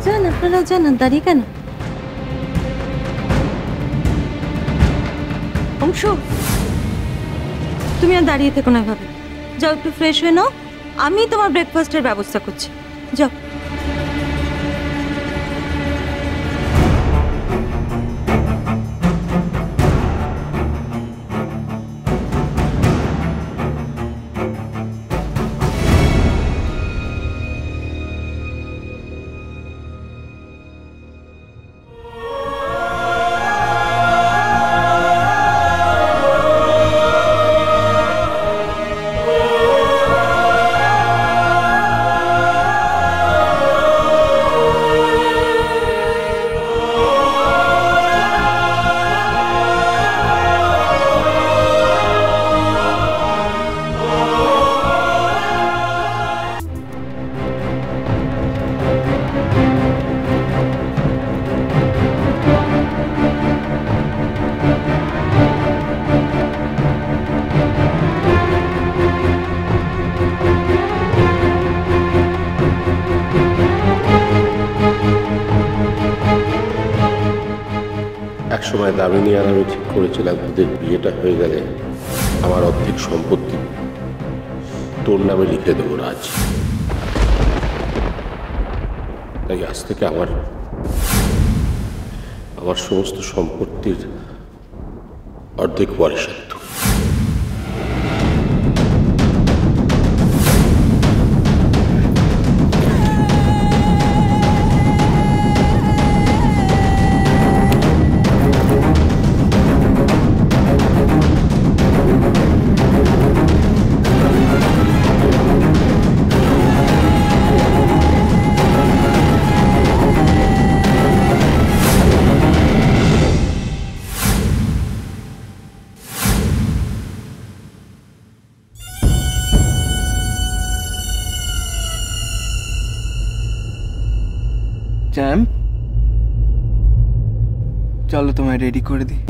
যান, আপনারা যান, দাঁড়িয়ে কেন? অংশ, তুমি আর দাঁড়িয়ে থেকো না এভাবে। যাও একটু ফ্রেশ হয়ে নাও, আমি তোমার ব্রেকফাস্টের ব্যবস্থা করছি। যাও। একসময় দামিনী আর আমি ঠিক করেছিলাম তোদের বিয়েটা হয়ে গেলে আমার অর্ধেক সম্পত্তি তোর নামে লিখে দেবো রাজ। তাই আজ থেকে আমার সমস্ত সম্পত্তির অর্ধেক ওয়ারিশাত্ব। চ্যাম্প, চলো তোমায় রেডি করে দিই।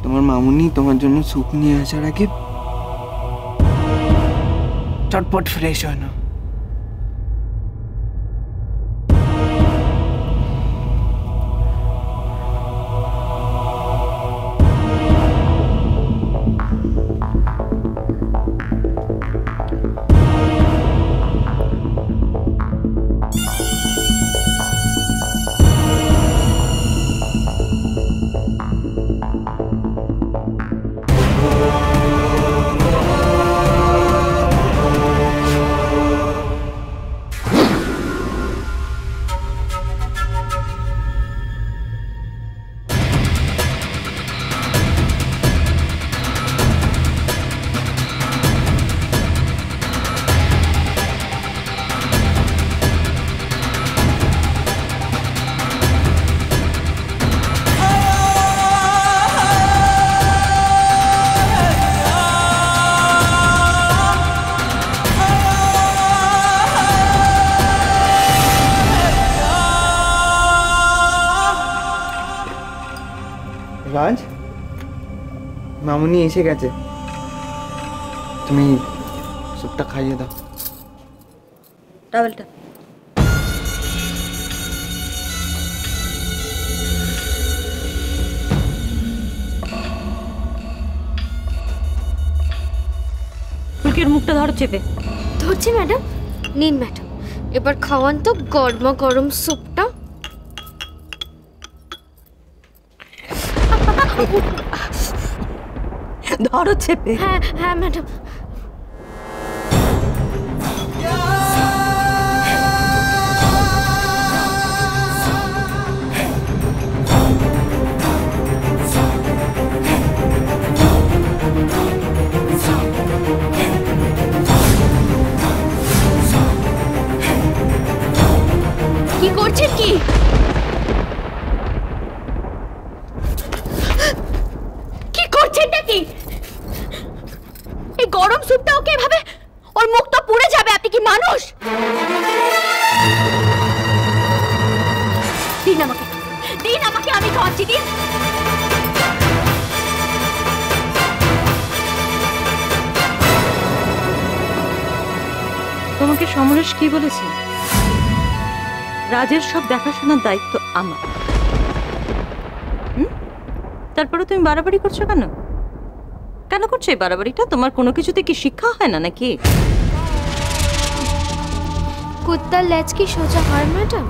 তোমার মামুনি তোমার জন্য স্যুপ নিয়ে আসার আগে চটপট ফ্রেশ হয় না। রাজ, মামুনি এসে গেছে, তুমি স্যুপটা খাইয়ে দাও। টাওয়েলটা। ফুলকির মুখটা ধরো চেপে। ধরছি ম্যাডাম। নিন ম্যাডাম, এবার খাওয়ান তো গরমা গরম স্যুপটা। ধরো চেপে। হ্যাঁ হ্যাঁ ম্যাডাম। কি করছেন কি? কি করছেন নাকি? এই গরম স্যুপটা ওকে এভাবে, ওর মুখটা পুড়ে যাবে। আপনি কি মানুষ? দিন আমাকে, দিন আমাকে, আমি খাওয়াচ্ছি, দিন। তোমাকে সমরেশ কি বলেছে? রাজের সব দেখাশোনার দায়িত্ব আমার। তারপরে তুমি বাড়াবাড়ি করছো কেন? কেন করছো এই বাড়াবাড়িটা? তোমার কোনো কিছুতে কি শিক্ষা হয় না নাকি? কুত্তার লেজ কি সোজা হয় ম্যাডাম?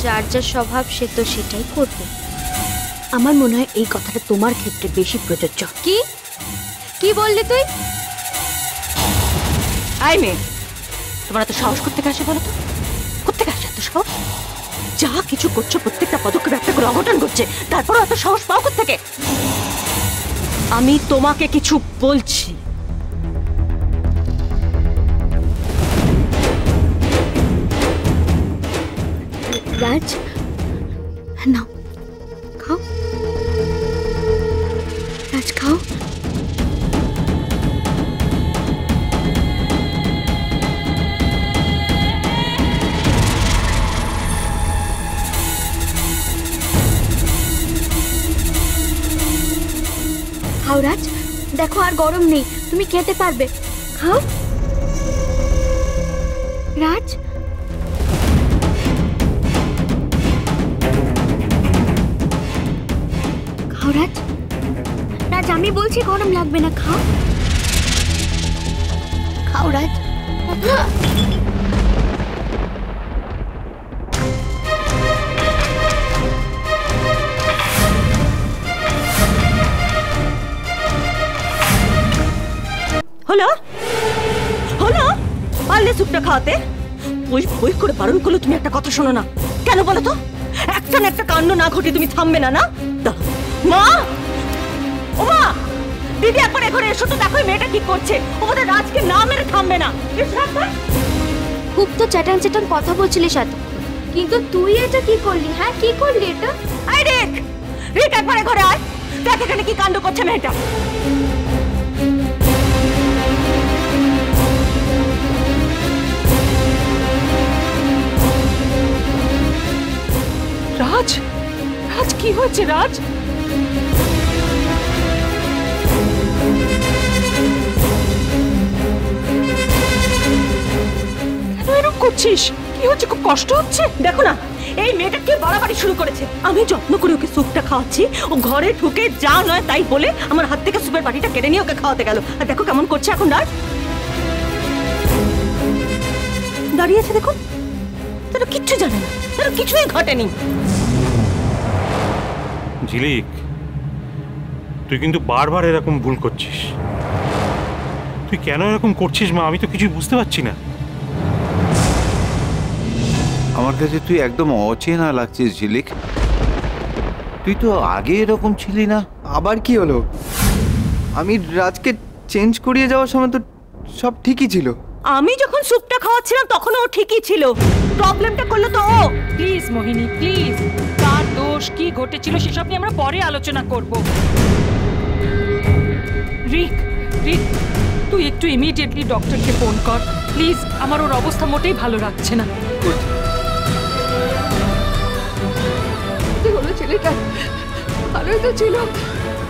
যার যা স্বভাব সে তো সেটাই করবে। আমার মনে হয় এই কথাটা তোমার ক্ষেত্রে বেশি প্রযোজ্য। কি কি বললি তুই? আই মেয়ে, তোমার এত সাহস কোত্থেকে আসে বলো তো? কোত্থেকে আসে এত সাহস? যা কিছু করছো প্রত্যেকটা পদক্ষেপ একটা করে অঘটন করছে, তারপরও এত সাহস পাও কোত্থেকে? আমি তোমাকে কিছু বলছি। রাজ, নাও খাও। রাজ খাও। খাও রাজ, দেখো আর গরম নেই, তুমি খেতে পারবে। খাও রাজ। খাও রাজ। রাজ আমি বলছি গরম লাগবে না, খাও। খাও রাজ। হলো হলো, পারলে স্যুপটা খাওয়াতে। ওই বই করে বারণ করলো, তুমি একটা কথা শোনো না কেন বলো তো? একটা না একটা কাণ্ড না ঘটে তুমি থামবে না। না মা, ও মা, দিদি একবার এখানে এসো তো, দেখো মেয়েটা কি করছে। ওদের রাজকে না মেরে থামবে না। খুব তো চ্যাটান চ্যাটান কথা বলছিলিস এতক্ষণ, কিন্তু তুই এটা কি করলি? হ্যাঁ কি করলি এটা? আই রিক, রিক একবার ঘরে আয়, দেখ এখানে কি কাণ্ড করছে মেয়েটা। রাজ, রাজ কি হয়েছে রাজ? কেন এরকম করছিস? কি হচ্ছে? খুব কষ্ট হচ্ছে? দেখো না, এই মেয়েটা কি বাড়াবাড়ি শুরু করেছে। আমি যত্ন করে ওকে স্যুপটা খাওয়াচ্ছি, ও ঘরে ঢুকে যা নয় তাই বলে আমার হাত থেকে স্যুপের বাটিটা কেড়ে নিয়ে ওকে খাওয়াতে গেল। আর দেখো কেমন করছে এখন রাজ। দাঁড়িয়েছে দেখুন, তারা কিচ্ছু জানে না, তারা কিছুই ঘটেনি। ঝিলিক, তুই কিন্তু বারবার এরকম ভুল করছিস। তুই কেন এরকম করছিস মা? আমি তো কিছু বুঝতে পারছি না। আমার কাছে তুই একদম অচেনা লাগছিস ঝিলিক। তুই তো আগে এরকম ছিলি না। আবার কি হলো? আমি রাজকে চেঞ্জ করিয়ে যাওয়ার সময় তো সব ঠিকই ছিল। আমি যখন স্যুপটা খাওয়াচ্ছিলাম তখন ও ঠিকই ছিল, প্রবলেমটা করলো তো ও। প্লিজ মোহিনী, প্লিজ, কার দোষ কি ঘটেছিল সেসব নিয়ে আমরা পরে আলোচনা করব। রিক, রিক, তুই একটু ইমিডিয়েটলি ডক্টরকে ফোন কর প্লিজ। আমার ওর অবস্থা মোটেই ভালো লাগছে না। কি হলো ছেলেটা? ভালোই তো ছিল,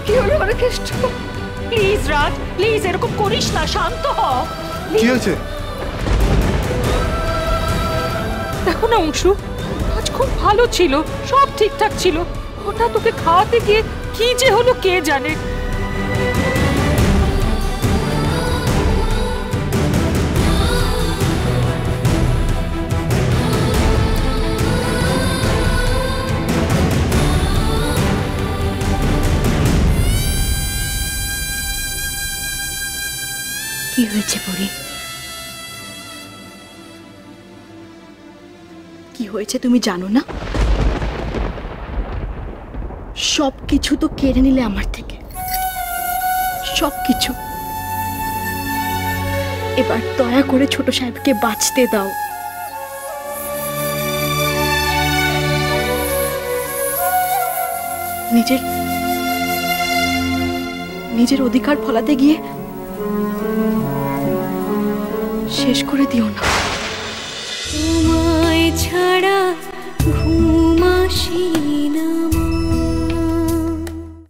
কি হলো অর্কেস্ট? প্লিজ রাজ, প্লিজ এরকম করিস না, শান্ত হ। কি হয়েছে? দেখো না অংশু, আজ খুব ভালো ছিল, সব ঠিকঠাক ছিল, হঠাৎ তোকে খাওয়াতে গিয়ে কি যে হলো কে জানে। কি হয়েছে পরি? কি হয়েছে তুমি জানো না? সবকিছু তো কেড়ে নিলে আমার থেকে, সবকিছু। এবার দয়া করে ছোট সাহেবকে বাঁচতে দাও। নিজের অধিকার ফলাতে গিয়ে শেষ করে দিও না। তোমায় ছাড়া ঘুম আসে না।